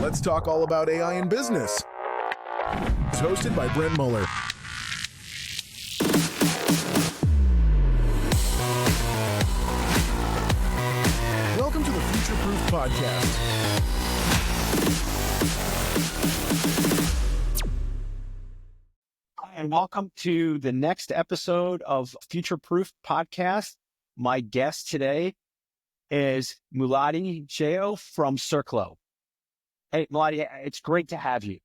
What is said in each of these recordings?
Let's talk all about AI in business. It's hosted by Brent Muller. Welcome to the Future Proof Podcast. Hi, and welcome to the next episode of Future Proof Podcast. My guest today is Muliadi Jeo from SIRCLO. Hey, Muliadi, it's great to have you.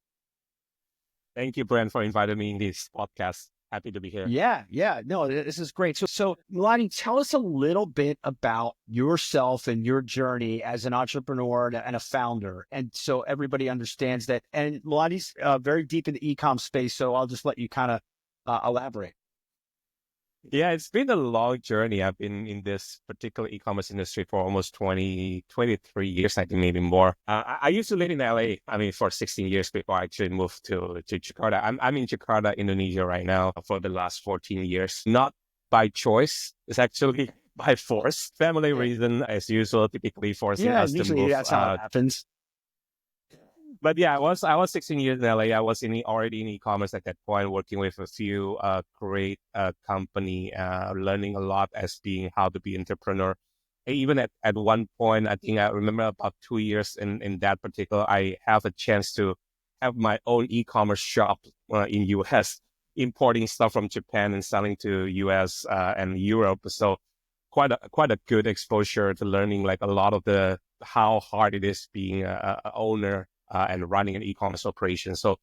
Thank you, Brent, for inviting me in this podcast. Happy to be here. Yeah. No, this is great. So Muliadi, tell us a little bit about yourself and your journey as an entrepreneur and a founder. And so everybody understands that. And Muliadi's very deep in the e-com space, so I'll just let you kind of elaborate. Yeah, it's been a long journey. I've been in this particular e-commerce industry for almost 23 years, I think maybe more. I used to live in LA, for 16 years before I actually moved to Jakarta. I'm in Jakarta, Indonesia right now for the last 14 years. Not by choice. It's actually by force. Family reason, as usual, typically forcing us to move. That's how it happens. But yeah, I was 16 years in LA. I was already in e-commerce at that point, working with a few great company, learning a lot as being how to be entrepreneur. Even at one point, I think I remember about 2 years in that particular, I have a chance to have my own e-commerce shop in US, importing stuff from Japan and selling to US and Europe. So quite a good exposure to learning like a lot of how hard it is being a owner and running an e-commerce operation. So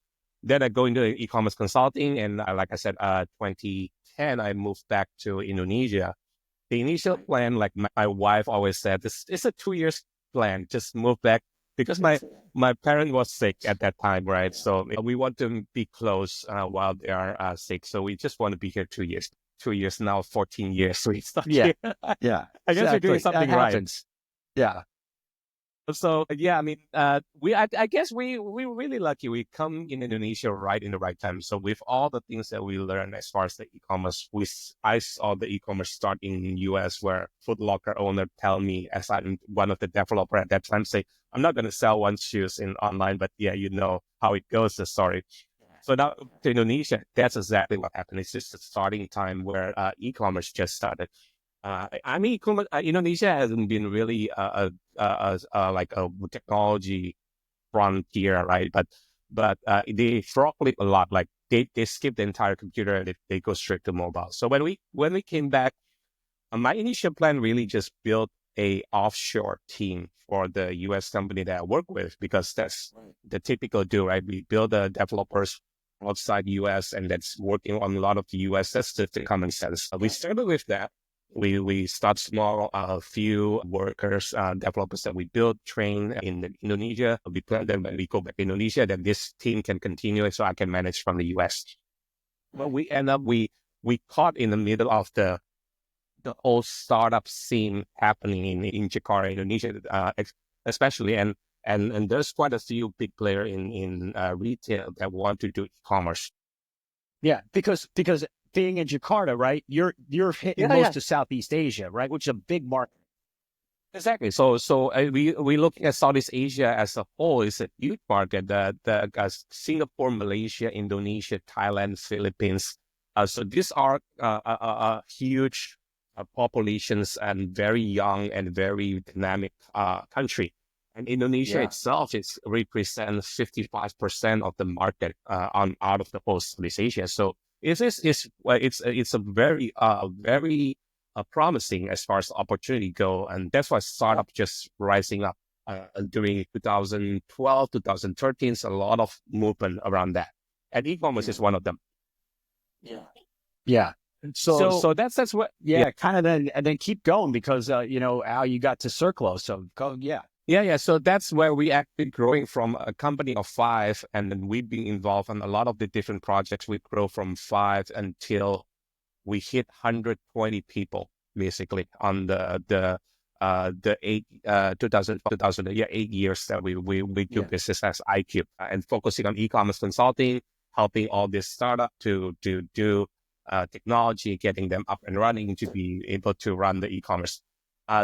then I go into e-commerce consulting, and like I said, 2010, I moved back to Indonesia. The initial plan, like my wife always said, it's a 2 years plan, just move back because my parent was sick at that time, right? So we want to be close while they are sick. So we just want to be here 2 years. 2 years now, 14 years. So it's stuck here. Yeah. I guess we're doing something right. Yeah. So yeah, I guess we're really lucky. We come in Indonesia right in the right time. So with all the things that we learned as far as the e-commerce, I saw the e-commerce start in US, where Foot Locker owner tell me, as I'm one of the developer at that time, say, I'm not going to sell one shoes in online, but yeah, you know how it goes, the story. So now to Indonesia, that's exactly what happened. It's just a starting time where e-commerce just started. Indonesia hasn't been really like a technology frontier, right? But they forklift a lot. Like they skip the entire computer and they go straight to mobile. So when we came back, my initial plan really just built a offshore team for the US company that I work with, because that's the typical do, right? We build the developers outside US, and that's working on a lot of the US. That's the common sense. We started with that. We start small, a few workers, developers that we build, train in Indonesia. We plan them when we go back to Indonesia, then this team can continue so I can manage from the US. But we end up, we caught in the middle of the whole startup scene happening in Jakarta, Indonesia, especially. And there's quite a few big players in retail that want to do e-commerce. Yeah, because being in Jakarta, right? You're hitting most of Southeast Asia, right? Which is a big market. Exactly. So we looking at Southeast Asia as a whole. It's a huge market. The Singapore, Malaysia, Indonesia, Thailand, Philippines. So these are huge populations and very young and very dynamic country. And Indonesia itself represents 55% of the market out of the whole Southeast Asia. So it's a very promising as far as opportunity go, and that's why startup just rising up during 2012, 2013. So a lot of movement around that, and e-commerce is one of them. Yeah. So that's what. Kind of then keep going, because how you got to SIRCLO. So go. Yeah. So that's where we actually growing from a company of 5, and then we've been involved in a lot of the different projects. We grow from 5 until we hit 120 people, basically, on the 8 years that we do business as iCube, and focusing on e-commerce consulting, helping all this startup to do technology, getting them up and running to be able to run the e-commerce.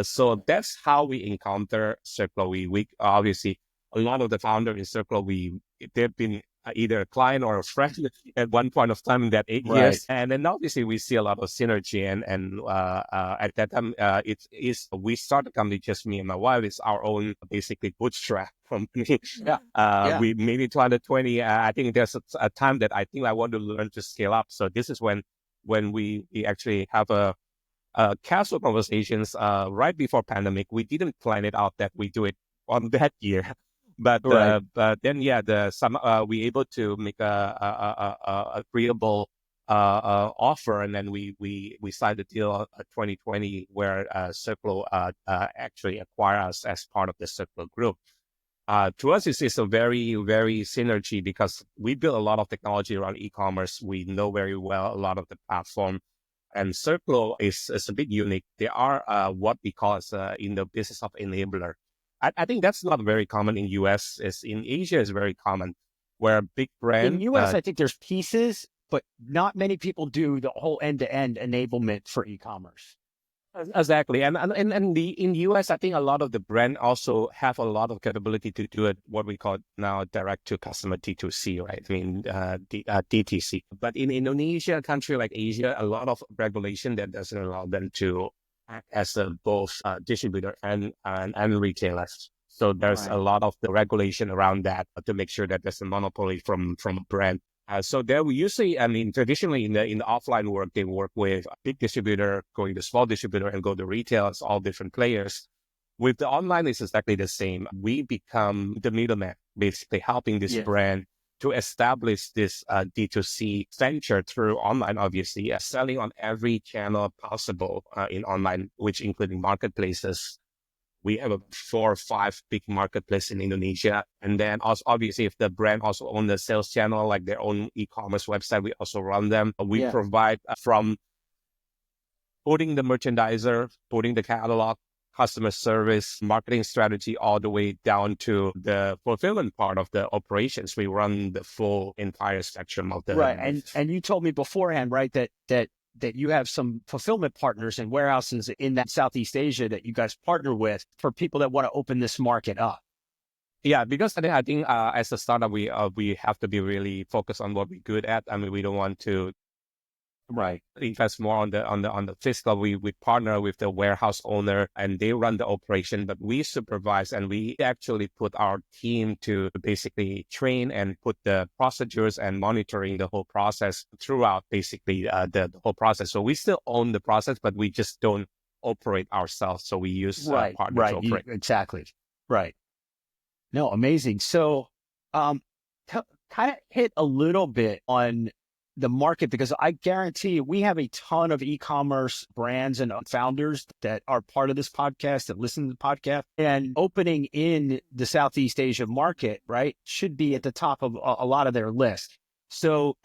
So that's how we encounter SIRCLO. We obviously a lot of the founders in SIRCLO, they've been either a client or a friend at one point of time in that 8 years. And then obviously we see a lot of synergy. And at that time, we started the company, just me and my wife. It's our own basically bootstrap company. We maybe 2020. I think there's a time that I think I want to learn to scale up. So this is when we actually have a casual conversations right before pandemic. We didn't plan it out that we do it on that year. But then, we able to make a agreeable offer, and then we signed a deal 2020 where SIRCLO actually acquired us as part of the SIRCLO group. To us, it's a very, very synergy because we build a lot of technology around e-commerce. We know very well a lot of the platform, and SIRCLO is a bit unique. They are what we call as in the business of enabler. I think that's not very common in US. In Asia is very common, where big brand. In US, I think there's pieces, but not many people do the whole end-to-end enablement for e-commerce. Exactly. And in US, I think a lot of the brand also have a lot of capability to do it, what we call now direct to customer D2C, right? I mean, DTC. But in Indonesia, a country like Asia, a lot of regulation that doesn't allow them to act as both distributor and retailers. So there's a lot of the regulation around that to make sure that there's a monopoly from a brand. So there we usually, traditionally in the offline work, they work with a big distributor, going to small distributor and go to retailers, all different players. With the online, it's exactly the same. We become the middleman, basically helping this brand to establish this D2C venture through online, obviously, selling on every channel possible in online, which including marketplaces. We have 4 or 5 big marketplaces in Indonesia. And then also, obviously, if the brand also owns the sales channel, like their own e-commerce website, we also run them. We provide from putting the merchandiser, putting the catalog, customer service, marketing strategy, all the way down to the fulfillment part of the operations. We run the full entire spectrum of the... Right. And you told me beforehand, right, that you have some fulfillment partners and warehouses in that Southeast Asia that you guys partner with for people that want to open this market up. Yeah, because I think as a startup, we have to be really focused on what we're good at. I mean, we don't want to invest more on the fiscal. We partner with the warehouse owner and they run the operation, but we supervise and we actually put our team to basically train and put the procedures and monitoring the whole process throughout basically the whole process. So we still own the process, but we just don't operate ourselves. So we use partners to operate. Exactly. Right. No, amazing. So kind of hit a little bit on the market, because I guarantee we have a ton of e-commerce brands and founders that are part of this podcast, that listen to the podcast, and opening in the Southeast Asia market, right, should be at the top of a lot of their list. So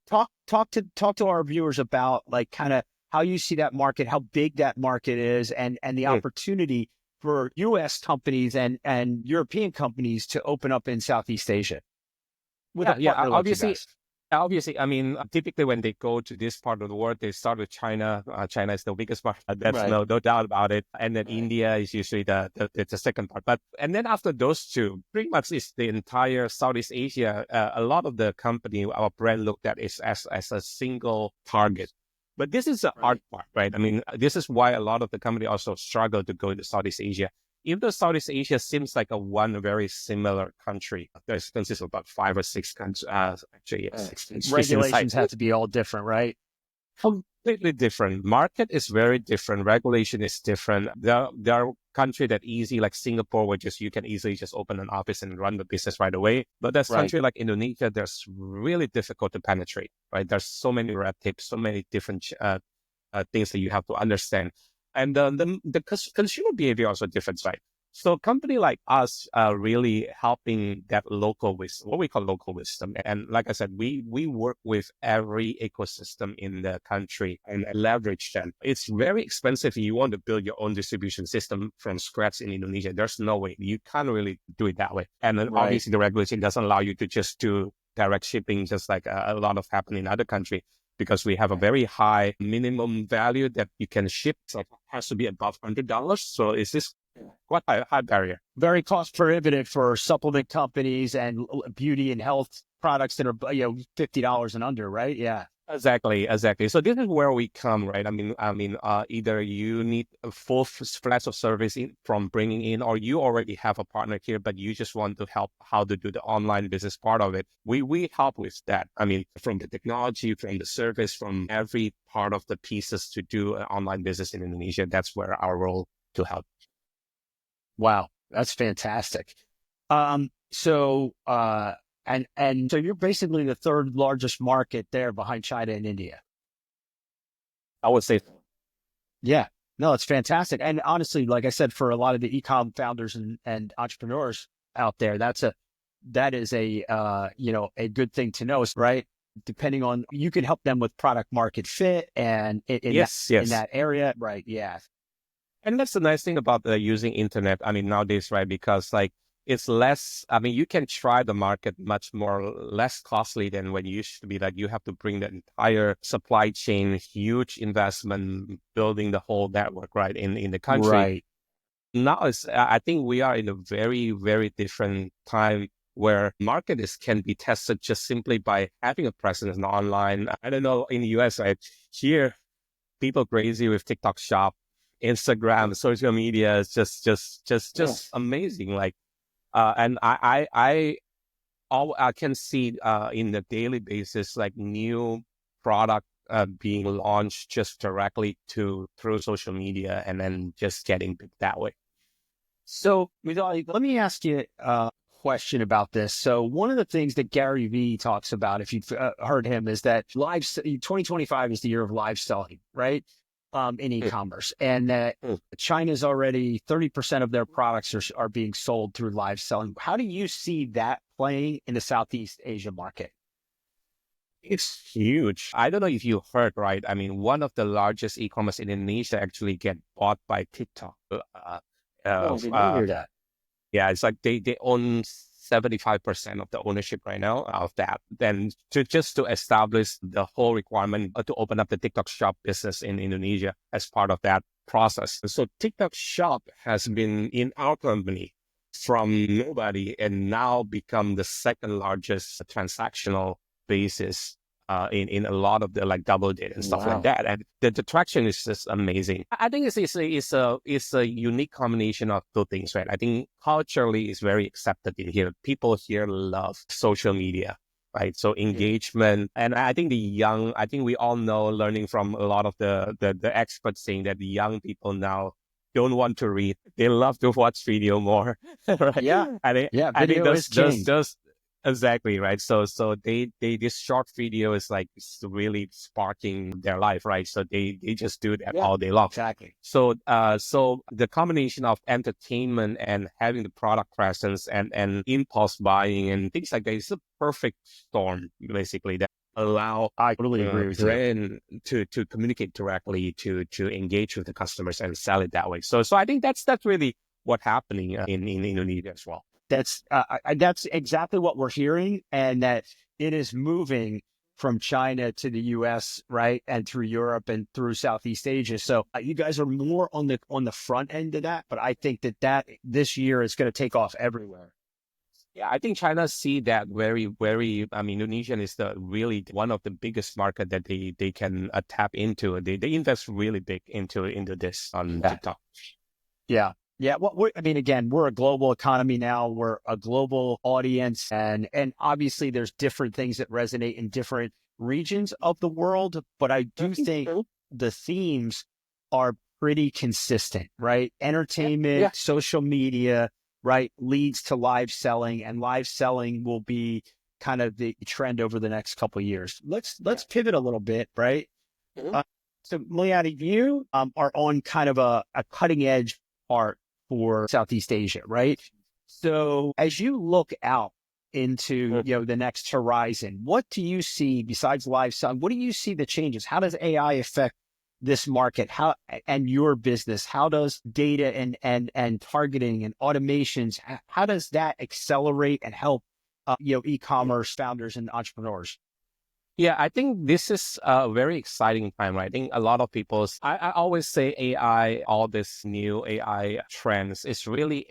talk to our viewers about like kind of how you see that market, how big that market is, and the opportunity for US companies and European companies to open up in Southeast Asia. Obviously, I mean, typically when they go to this part of the world, they start with China. China is the biggest market. That's no doubt about it. And then India is usually the second part. And then after those two, pretty much it's the entire Southeast Asia. A lot of the company, our brand looked at is as a single target. But this is the hard part, right? I mean, this is why a lot of the company also struggle to go to Southeast Asia. Even though Southeast Asia seems like one very similar country, there's consists of about 5 or 6 countries. Actually, 6 countries. Regulations have to be all different, right? Completely different. Market is very different. Regulation is different. There are countries that easy, like Singapore, where you can easily just open an office and run the business right away. But there's country like Indonesia, there's really difficult to penetrate, right? There's so many red tape, so many different things that you have to understand. And the consumer behavior also different, right? So a company like us really helping that local wisdom, what we call local wisdom. And like I said, we work with every ecosystem in the country and leverage them. It's very expensive if you want to build your own distribution system from scratch in Indonesia. There's no way. You can't really do it that way. And then obviously the regulation doesn't allow you to just do direct shipping, just like a lot of happen in other countries. Because we have a very high minimum value that you can ship. So it has to be above $100. So is this Quite high barrier. Very cost prohibitive for supplement companies and beauty and health products that are, $50 and under, right? Yeah. Exactly. So this is where we come, right? Either you need a full flash of service from bringing in, or you already have a partner here, but you just want to help how to do the online business part of it. We help with that. I mean, from the technology, from the service, from every part of the pieces to do an online business in Indonesia. That's where our role to help. Wow. That's fantastic. And so you're basically the third largest market there behind China and India. I would say, Yeah, no, it's fantastic. And honestly, like I said, for a lot of the e-com founders and entrepreneurs out there, that is a good thing to know, right? Depending on, you can help them with product market fit and in that area. Right. Yeah. And that's the nice thing about using internet. I mean, nowadays, right? Because like it's less, I mean, you can try the market much more less costly than when you used to be like, you have to bring the entire supply chain, huge investment, building the whole network, right? In the country. Right. Now I think we are in a very, very different time where market can be tested just simply by having a presence online. I don't know, in the US, right? Here, people crazy with TikTok shop, Instagram, social media is just amazing. Like, and I can see in the daily basis, like new product being launched just directly through social media and then just getting big that way. So let me ask you a question about this. So one of the things that Gary Vee talks about, if you've heard him, is that 2025 is the year of live selling, right? In e-commerce, and that China's already 30% of their products are being sold through live selling. How do you see that playing in the Southeast Asia market? It's huge. I don't know if you heard, right? I mean, one of the largest e-commerce in Indonesia actually get bought by TikTok. I didn't hear that. Yeah, it's like they own 75% of the ownership right now of that. Then to establish the whole requirement to open up the TikTok shop business in Indonesia as part of that process. So TikTok shop has been in our company from nobody and now become the second largest transactional basis in a lot of the like double date and stuff like that. And the traction is just amazing. I think it's a unique combination of two things, right? I think culturally it's very accepted in here. People here love social media, right? So engagement. And I think I think we all know, learning from a lot of the experts saying that the young people now don't want to read. They love to watch video more, right? Yeah. I think is king. Exactly, right. So this short video is like, it's really sparking their life, right? So they just do that all day long. Exactly. So the combination of entertainment and having the product presence and impulse buying and things like that is a perfect storm, basically, that allow I totally agree with brand to communicate directly, to engage with the customers and sell it that way. So I think that's really what's happening in Indonesia as well. That's exactly what we're hearing, and that it is moving from China to the U.S., right, and through Europe and through Southeast Asia. So you guys are more on the front end of that, but I think that this year is going to take off everywhere. Yeah, I think China see that very, very. I mean, Indonesian is really one of the biggest market that they can tap into. They invest really big into this on TikTok. Yeah. Yeah. Well, again, we're a global economy now. We're a global audience, and obviously there's different things that resonate in different regions of the world. But I do think the themes are pretty consistent, right? Entertainment, social media, right, leads to live selling, and live selling will be kind of the trend over the next couple of years. Let's pivot a little bit, right? So Muliadi, you are on kind of a cutting edge part for Southeast Asia, right? So as you look out into the next horizon, what do you see besides live selling? What do you see the changes? How does AI affect this market? How and your business? How does data and targeting and automations? How does that accelerate and help e-commerce founders and entrepreneurs? Yeah, I think this is a very exciting time, right? I think a lot of people, I always say AI, all this new AI trends is really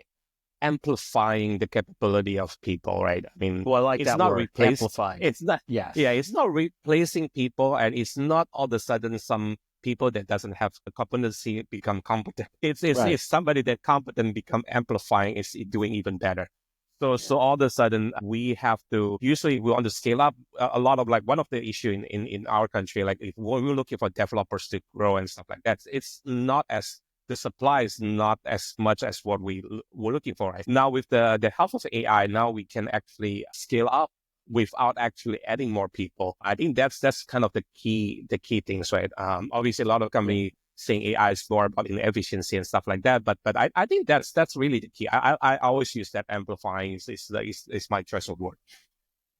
amplifying the capability of people, right? I mean, Well, I like it's that not word, replaced. amplifying. It's not, yeah, Yes. it's not replacing people, and it's not all of a sudden some people that doesn't have the competency become competent. It's Right. somebody that competent become amplifying is doing even better. So all of a sudden we have to, usually we want to scale up a lot of, like, one of the issue in our country, like if we're looking for developers to grow and stuff like that, it's not as, the supply is not as much as what we were looking for. Right now, with the help of AI, now we can actually scale up without actually adding more people. I think that's kind of the key things, right? Obviously, a lot of companies saying AI is more about inefficiency and stuff like that, but I think that's really the key. I always use that amplifying is my choice of word.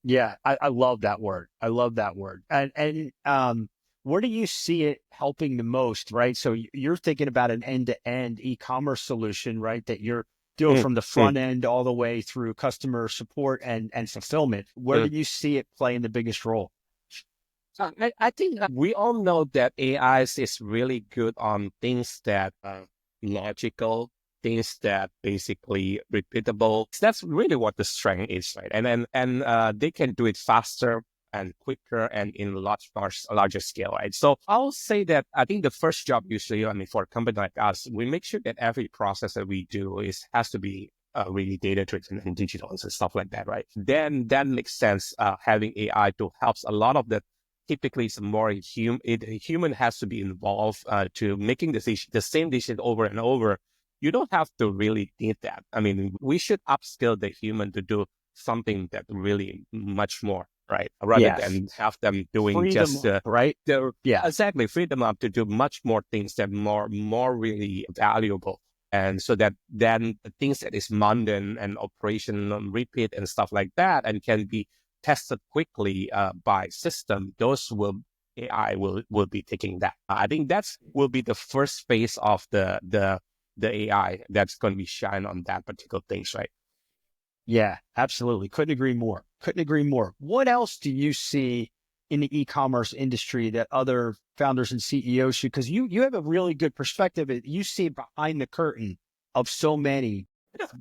Yeah, I love that word. I love that word. And where do you see it helping the most, right? So you're thinking about an end-to-end e-commerce solution, right? That you're doing Mm, from the mm, front end all the way through customer support and fulfillment. Where do mm. you see it playing the biggest role? I think we all know that AI is really good on things that are logical, things that basically repeatable. That's really what the strength is, right? And they can do it faster and quicker and in larger scale, right? So I'll say that I think the first job usually, I mean, for a company like us, we make sure that every process that we do has to be really data driven and digital and stuff like that, right? Then that makes sense. Having AI to helps a lot of the, typically it's more a human has to be involved to making the same decision over and over. You don't have to really need that. I mean, we should upskill the human to do something that really much more, right? Rather Yes. than have them doing Freedom, just right? the Yeah. exactly, free them up to do much more things that more really valuable. And so that then the things that is mundane and operation repeat and stuff like that, and can be tested quickly by system, those will, AI will be taking that. I think that's will be the first phase of the AI that's going to be shine on that particular things, right? Yeah, absolutely. Couldn't agree more. Couldn't agree more. What else do you see in the e-commerce industry that other founders and CEOs should? Because you have a really good perspective. You see behind the curtain of so many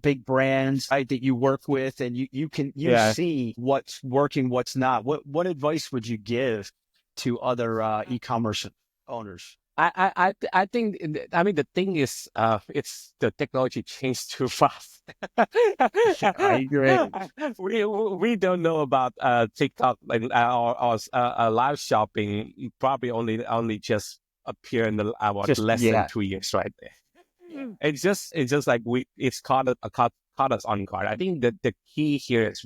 big brands, right, that you work with, and you Yeah. see what's working, what's not. What advice would you give to other e-commerce owners? I think, I mean, the thing is, it's the technology changed too fast. I agree. We don't know about TikTok and live shopping. Probably only just appear in the about Just less than yeah, 2 years, right? It's just like it's caught us on guard. I think that the key here is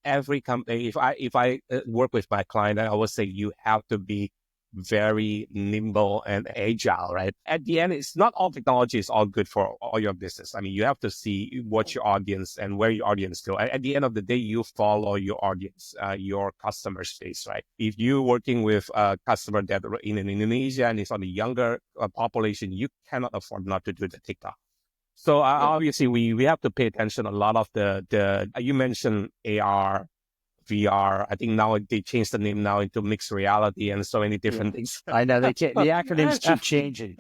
every company. If I work with my client, I always say you have to be very nimble and agile, right? At the end, it's not all technology is all good for all your business. I mean, you have to see what your audience and where your audience go. At the end of the day, you follow your audience, your customer space, right? If you're working with a customer that in Indonesia and is on the younger population, you cannot afford not to do the TikTok. So obviously, we have to pay attention. A lot of the you mentioned AR, VR. I think now they changed the name now into mixed reality and so many yeah. different things. I know they can't. The acronyms keep changing.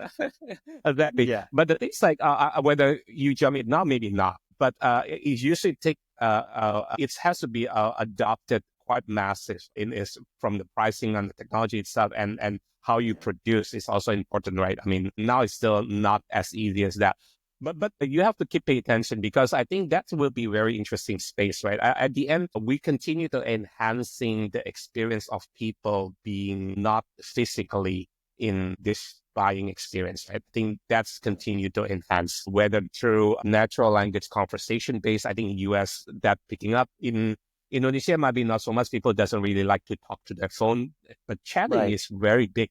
Exactly. Yeah. But the things like whether you jump it now, maybe not. But it usually it has to be adopted quite massive in is from the pricing and the technology itself, and how you produce is also important, right? I mean, now it's still not as easy as that. But you have to keep paying attention, because I think that will be very interesting space, right? At the end, we continue to enhancing the experience of people being not physically in this buying experience. Right? I think that's continued to enhance, whether through natural language conversation based. I think in US that picking up. In Indonesia, maybe not so much. People doesn't really like to talk to their phone, but chatting Right. is very big.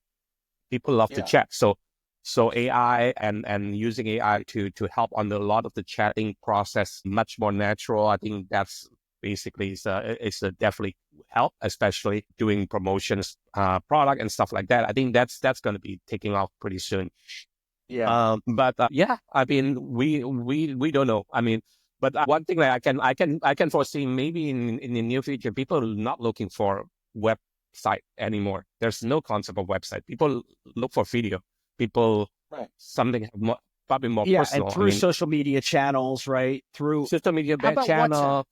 People love to Yeah. chat. So AI and using AI to help on a lot of the chatting process much more natural. I think that's basically it's a definitely help, especially doing promotions, product and stuff like that. I think that's going to be taking off pretty soon. Yeah. But yeah, I mean, we don't know. I mean, but one thing that I can foresee maybe in the near future, people are not looking for web site anymore. There's no concept of website. People look for video. People something more, probably more personal. And through social media channels, right? Through social media channel.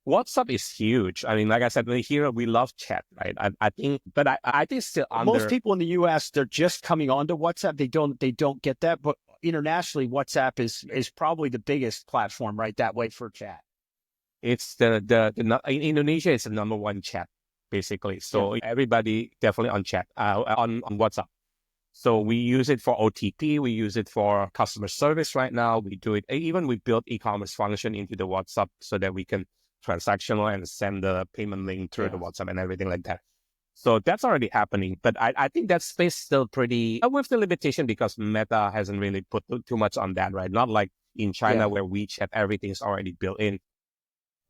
WhatsApp is huge. I mean, like I said, here we love chat, right? I think, but I think still most people in the U.S. they're just coming onto WhatsApp. They don't get that, but internationally, WhatsApp is probably the biggest platform, right? That way for chat. It's in Indonesia, it's the number one chat basically. So everybody definitely on chat on WhatsApp. So we use it for OTP. We use it for customer service right now. We do it. Even we built e-commerce function into the WhatsApp so that we can transactional and send the payment link through the WhatsApp and everything like that. So that's already happening. But I think that space still pretty with the limitation because Meta hasn't really put too much on that, right? Not like in China where WeChat, everything's already built in.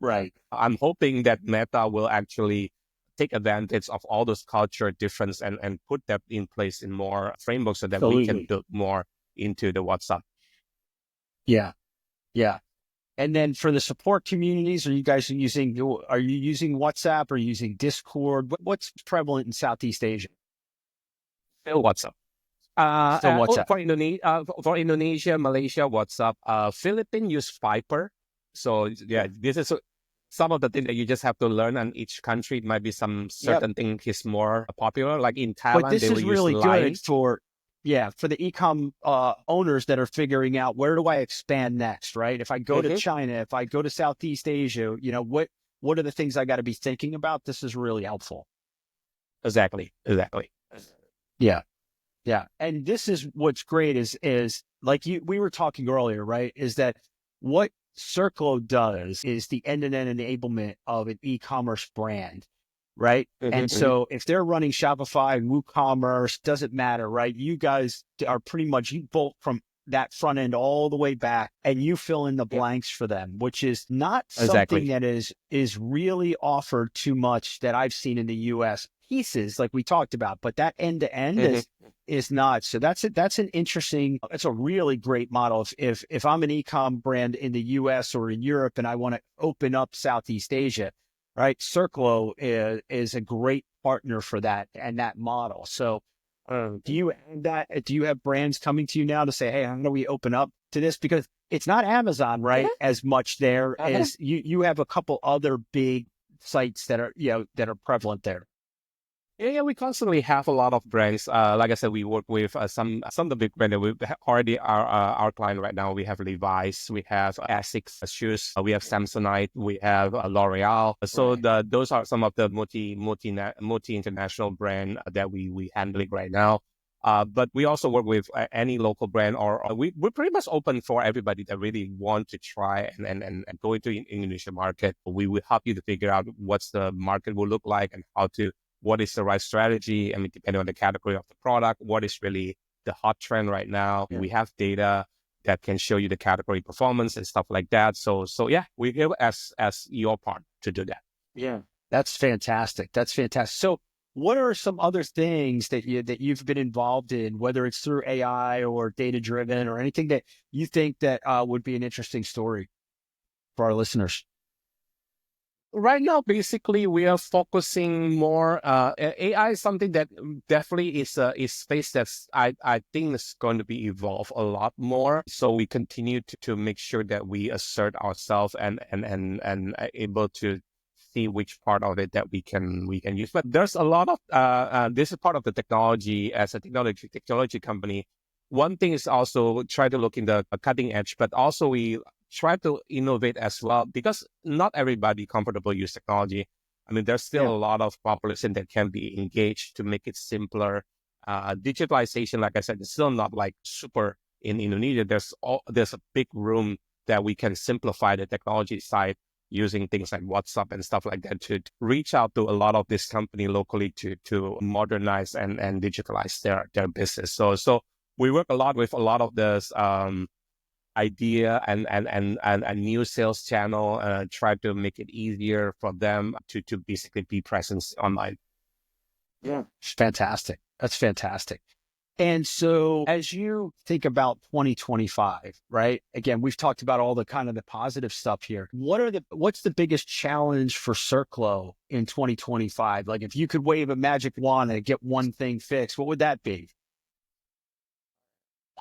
Right. I'm hoping that Meta will actually take advantage of all those culture difference and put that in place in more frameworks so that we can build more into the WhatsApp. Yeah. And then for the support communities, are you using WhatsApp or using Discord? What's prevalent in Southeast Asia? Still WhatsApp. Still WhatsApp. For Indonesia, Malaysia, WhatsApp. Philippines use Viper. So this is some of the things that you just have to learn, and each country it might be some certain thing is more popular. Like in Thailand, but this is really good for the e-com owners that are figuring out where do I expand next, right? If I go to China, if I go to Southeast Asia, what are the things I got to be thinking about? This is really helpful. Exactly. Yeah. And this is what's great is like we were talking earlier, right? Is that what SIRCLO does is the end-to-end enablement of an e-commerce brand, right? And so if they're running Shopify, WooCommerce, doesn't matter, right? You guys are pretty much, you bolt from that front end all the way back and you fill in the blanks for them, which is not something that is really offered too much that I've seen in the US. Pieces like we talked about, but that end-to-end is not. So that's a really great model. If I'm an e-com brand in the US or in Europe and I want to open up Southeast Asia, right? SIRCLO is a great partner for that and that model. So do you have brands coming to you now to say, hey, how do we open up to this? Because it's not Amazon, right? As much there as you have a couple other big sites that are prevalent there. Yeah, we constantly have a lot of brands. Like I said, we work with some of the big brands that we already are our client right now. We have Levi's, we have Asics shoes, we have Samsonite, we have L'Oreal. So those are some of the multi-international brand that we handling right now. But we also work with any local brand, or we're pretty much open for everybody that really want to try and go into the Indonesian market. We will help you to figure out what's the market will look like and what is the right strategy? I mean, depending on the category of the product, what is really the hot trend right now? We have data that can show you the category performance and stuff like that. So yeah, we're here as your part to do that. Yeah, that's fantastic. So what are some other things that you've been involved in, whether it's through AI or data driven or anything that you think that would be an interesting story for our listeners? Right now, basically, we are focusing more. AI is something that definitely is space that's I think is going to be evolve a lot more. So we continue to make sure that we assert ourselves and able to see which part of it that we can use. But there's a lot of this is part of the technology as a technology company. One thing is also try to look in the cutting edge, but also we try to innovate as well, because not everybody comfortable use technology. I mean, there's still a lot of population that can be engaged to make it simpler. Digitalization, like I said, is still not like super in Indonesia. There's a big room that we can simplify the technology side using things like WhatsApp and stuff like that to reach out to a lot of this company locally to modernize and digitalize their business. So we work a lot with a lot of this idea and a new sales channel, try to make it easier for them to basically be present online. Yeah, fantastic. That's fantastic. And so as you think about 2025, right? Again, we've talked about all the kind of the positive stuff here. What's the biggest challenge for SIRCLO in 2025? Like if you could wave a magic wand and get one thing fixed, what would that be?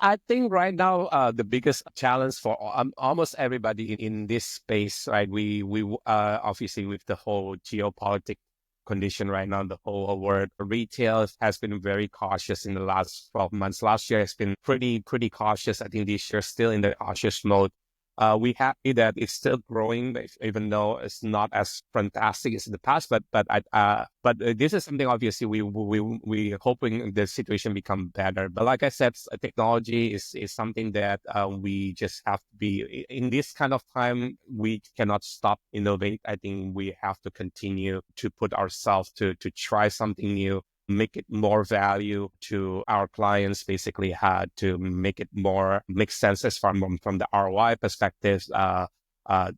I think right now, the biggest challenge for almost everybody in this space, right? We obviously with the whole geopolitical condition right now, the whole world retail has been very cautious in the last 12 months. Last year has been pretty cautious. I think this year still in the cautious mode. We happy that it's still growing, even though it's not as fantastic as in the past. But this is something obviously we hoping the situation become better. But like I said, technology is something that we just have to be in this kind of time. We cannot stop innovate. I think we have to continue to put ourselves to try something new, make it more value to our clients, basically had to make it more make sense as from the ROI perspective.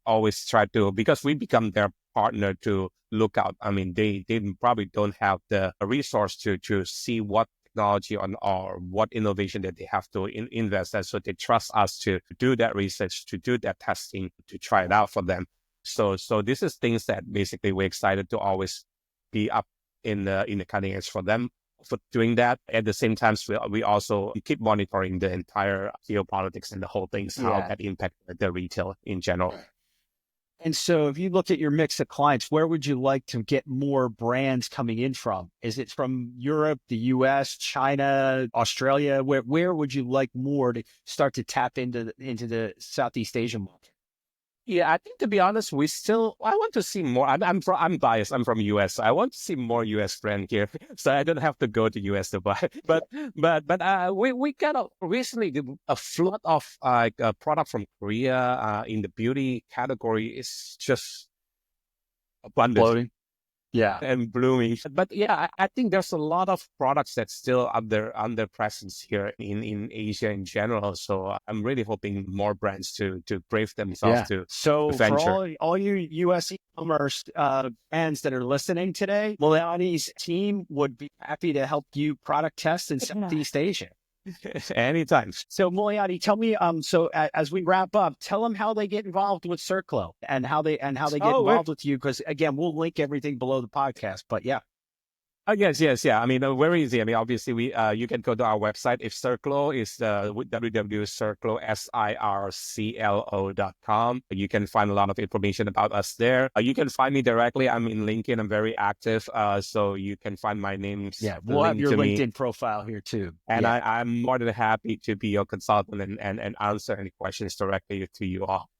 Always try to, because we become their partner to look out. I mean, they probably don't have the resource to see what technology or what innovation that they have to invest in. So they trust us to do that research, to do that testing, to try it out for them. So this is things that basically we're excited to always be up in the cutting edge for them for doing that. At the same time, we also keep monitoring the entire geopolitics and the whole things, how that impact the retail in general. And so if you look at your mix of clients, where would you like to get more brands coming in from? Is it from Europe, the US, China, Australia? Where would you like more to start to tap into the Southeast Asian market? Yeah, I think to be honest, I want to see more. I'm biased. I'm from US. I want to see more US brand here, so I don't have to go to US to buy. But we got recently a flood of product from Korea in the beauty category is just abundant. Floating. Yeah. And blooming. But yeah, I think there's a lot of products that's still under presence here in Asia in general. So I'm really hoping more brands to brave themselves to venture. For all you US e-commerce brands that are listening today, Muliadi's team would be happy to help you product test in Southeast Asia. Anytime. So Muliadi, tell me, as we wrap up, tell them how they get involved with SIRCLO and how they get involved with you. Because again, we'll link everything below the podcast, but yeah. Yes. Yeah. I mean, very easy. I mean, obviously, you can go to our website. If SIRCLO is www.circlo.com. You can find a lot of information about us there. You can find me directly. I'm in LinkedIn. I'm very active. So you can find my name. Yeah, we'll have your LinkedIn profile here too. And I'm more than happy to be your consultant and answer any questions directly to you all.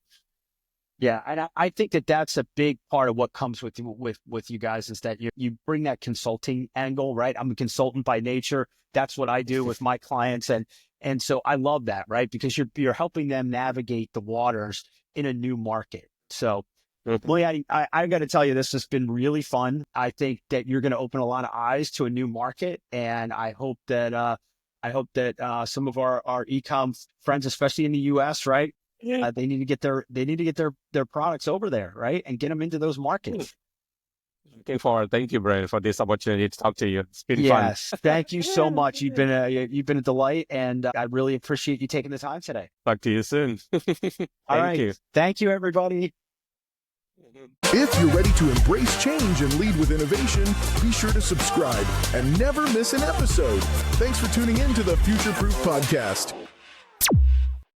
Yeah, and I think that's a big part of what comes with you guys is that you bring that consulting angle, right? I'm a consultant by nature. That's what I do with my clients, and so I love that, right? Because you're helping them navigate the waters in a new market. So, Muliadi, I got to tell you, this has been really fun. I think that you're going to open a lot of eyes to a new market, and I hope that some of our e-com friends, especially in the U.S., right? Yeah. They need to get their products over there, right, and get them into those markets. Looking forward. Thank you, Brent, for this opportunity to talk to you. It's been fun. Yes, thank you so much. You've been a delight, and I really appreciate you taking the time today. Talk to you soon. Thank you. Thank you, everybody. If you're ready to embrace change and lead with innovation, be sure to subscribe and never miss an episode. Thanks for tuning in to the Future Proof Podcast.